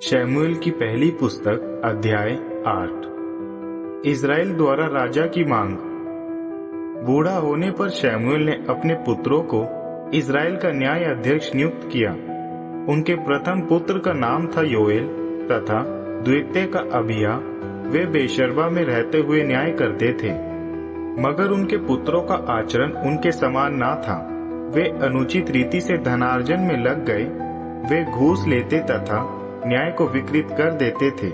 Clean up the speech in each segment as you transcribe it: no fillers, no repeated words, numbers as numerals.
शमूएल की पहली पुस्तक अध्याय 8। इज़राइल द्वारा राजा की मांग। बूढ़ा होने पर शमूएल ने अपने पुत्रों को इज़राइल का न्याय अध्यक्ष नियुक्त किया। उनके प्रथम पुत्र का नाम था योएल तथा द्वितीय का अबिय्याह। वे बेशर्बा में रहते हुए न्याय करते थे, मगर उनके पुत्रों का आचरण उनके समान ना था। वे अनुचित रीति से धनार्जन में लग गए। वे घूस लेते तथा न्याय को विकृत कर देते थे।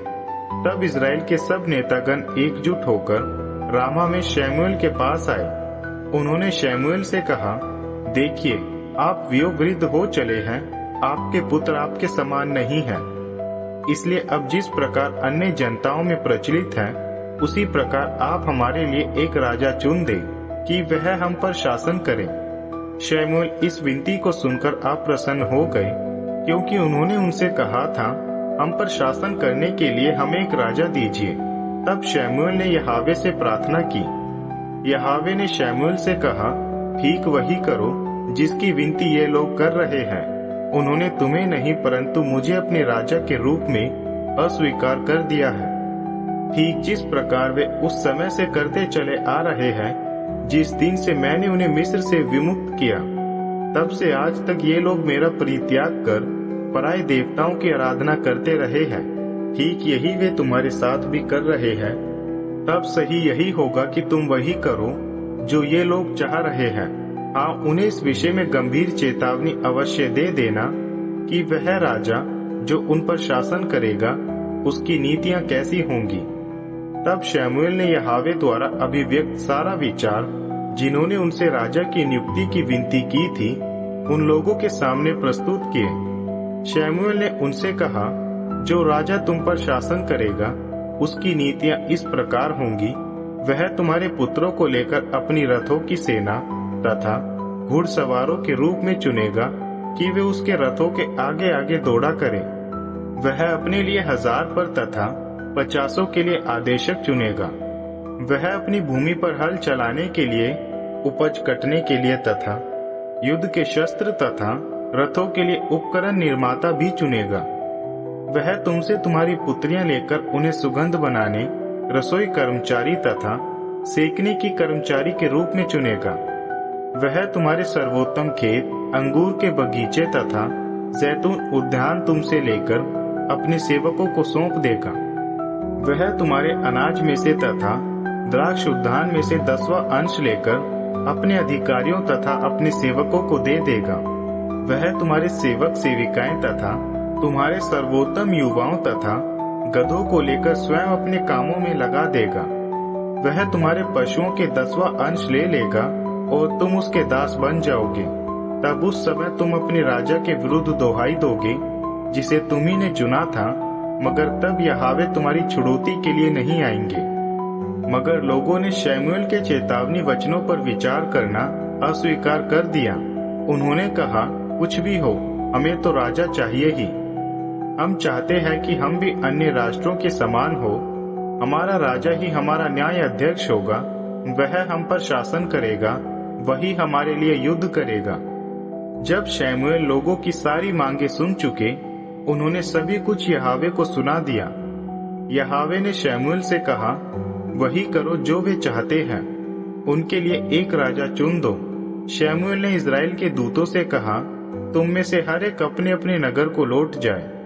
तब इज़राइल के सब नेतागण एकजुट होकर रामा में शमूएल के पास आए। उन्होंने शमूएल से कहा, देखिए, आप वयोवृद्ध हो चले हैं, आपके पुत्र आपके समान नहीं हैं। इसलिए अब जिस प्रकार अन्य जनताओं में प्रचलित है, उसी प्रकार आप हमारे लिए एक राजा चुन दे कि वह हम पर शासन करे। शमूएल इस विनती को सुनकर अप्रसन्न हो गए, क्योंकि उन्होंने उनसे कहा था, हम पर शासन करने के लिए हमें एक राजा दीजिए। तब शमूएल ने यहोवा से प्रार्थना की। यहोवा ने शमूएल से कहा, ठीक वही करो जिसकी विनती ये लोग कर रहे हैं। उन्होंने तुम्हें नहीं परंतु मुझे अपने राजा के रूप में अस्वीकार कर दिया है, ठीक जिस प्रकार वे उस समय से करते चले आ रहे हैं, जिस दिन से मैंने उन्हें मिस्र से विमुक्त किया। तब से आज तक ये लोग मेरा परित्याग कर पराये देवताओं की आराधना करते रहे हैं। ठीक यही वे तुम्हारे साथ भी कर रहे हैं। तब सही यही होगा कि तुम वही करो जो ये लोग चाह रहे हैं। हाँ, उन्हें इस विषय में गंभीर चेतावनी अवश्य दे देना कि वह राजा जो उन पर शासन करेगा, उसकी नीतियां कैसी होंगी। तब शमूएल ने यहोवा द्वारा अभिव्यक्त सारा विचार, जिन्होंने उनसे राजा की नियुक्ति की विनती की थी, उन लोगों के सामने प्रस्तुत किए। शमूएल ने उनसे कहा, जो राजा तुम पर शासन करेगा, उसकी नीतियां इस प्रकार होंगी। वह तुम्हारे पुत्रों को लेकर अपनी रथों की सेना तथा घुड़सवारों के रूप में चुनेगा कि वे उसके रथों के आगे आगे दौड़ा करें। वह अपने लिए 1000 पर तथा 50 के लिए आदेशक चुनेगा। वह अपनी भूमि पर हल चलाने के लिए, उपज कटने के लिए तथा युद्ध के शस्त्र तथा रथों के लिए उपकरण निर्माता भी चुनेगा। वह तुमसे तुम्हारी पुत्रियां लेकर उन्हें सुगंध बनाने, रसोई कर्मचारी तथा सेकने की कर्मचारी के रूप में चुनेगा। वह तुम्हारे सर्वोत्तम खेत, अंगूर के बगीचे तथा जैतून उद्यान तुमसे लेकर अपने सेवकों को सौंप देगा। वह तुम्हारे अनाज में से तथा द्राक्ष उद्यान में से 10वां अंश लेकर अपने अधिकारियों तथा अपने सेवकों को दे देगा। वह तुम्हारे सेवक सेविकाएं तथा तुम्हारे सर्वोत्तम युवाओं तथा गधों को लेकर स्वयं अपने कामों में लगा देगा। वह तुम्हारे पशुओं के 10वां अंश ले लेगा और तुम उसके दास बन जाओगे। तब उस समय तुम अपने राजा के विरुद्ध दोहाई दोगे, जिसे तुम्ही ने चुना था, मगर तब यहोवा तुम्हारी छुड़ौती के लिए नहीं आएंगे। मगर लोगों ने शमूएल के चेतावनी वचनों पर विचार करना अस्वीकार कर दिया। उन्होंने कहा, कुछ भी हो, हमें तो राजा चाहिए ही। हम चाहते हैं कि हम भी अन्य राष्ट्रों के समान हो। हमारा राजा ही हमारा न्याय अध्यक्ष होगा। वह हम पर शासन करेगा, वही हमारे लिए युद्ध करेगा। जब शमूएल लोगों की सारी मांगे सुन चुके, उन्होंने सभी कुछ यहोवा को सुना दिया। यहोवा ने शमूएल से कहा, वही करो जो वे चाहते हैं, उनके लिए एक राजा चुन दो। शमूएल ने इज़राइल के दूतों से कहा, तुम में से हर एक अपने अपने नगर को लौट जाए।